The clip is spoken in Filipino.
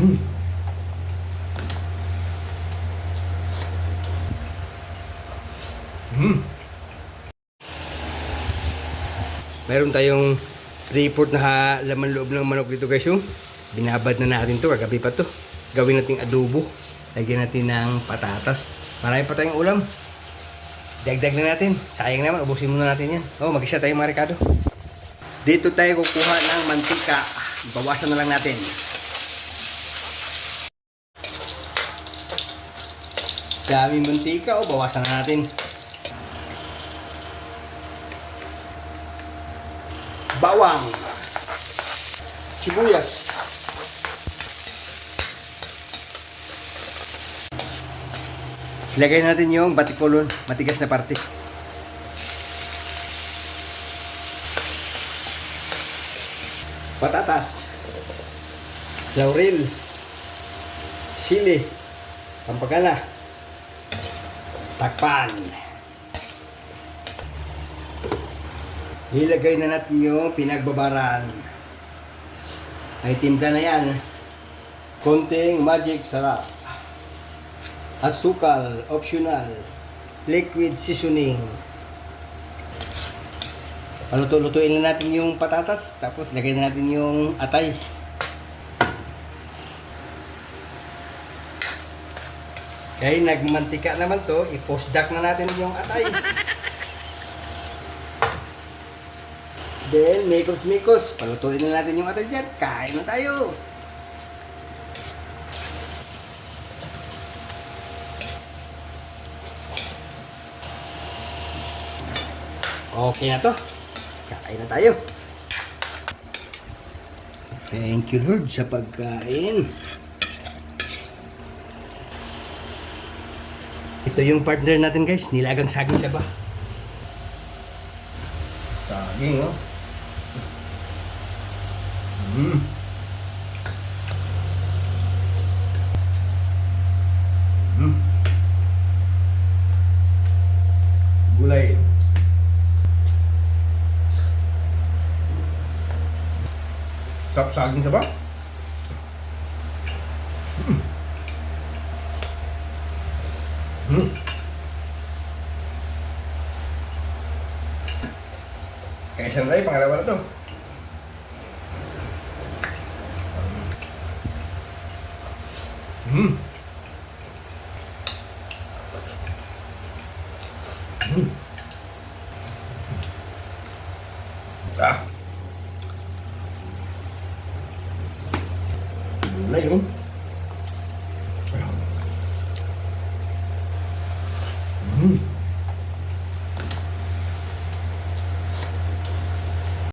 Mm. Mm. Meron tayong 3/4 na laman loob ng manok dito guys. Yung binabad na natin to, kagabi pa to. Gawin natin adobo. Lagyan natin ng patatas. Marami pa tayong ulam. Dagdag na natin. Sayang naman, ubusin muna natin yan. Oh, mag-isa tayo mga Ricardo. Dito tayo kukuha ng mantika. Bawasan na lang natin. Daming mantika, oh, bawasan na natin. Bawang, sibuyas, ilagay natin yung batikulon, matigas na parte. Patatas, laurel, sili, pampagana, takpan. Ilagay na natin yung pinagbabaran. Ay timpla na yan. Konting magic sarap. Asukal, optional. Liquid seasoning. Luto-lutuin na natin yung patatas. Tapos lagay na natin yung atay. Kaya nagmantika naman to. I-post-duck na natin yung atay. Then, mikos-mikos. Palutuin na natin yung atay dyan. Kain na tayo. Okay na to. Kain na tayo. Thank you Lord sa pagkain. Ito yung partner natin guys. Nilagang saging siya ba? Saging, oh. Mm. Mm. Gulay. Sarap saging ka ba? Mm. Mm. Kaya saan tayo? Pangalawa na to. Mm. Mm. Ah. Gulay yun. Mm.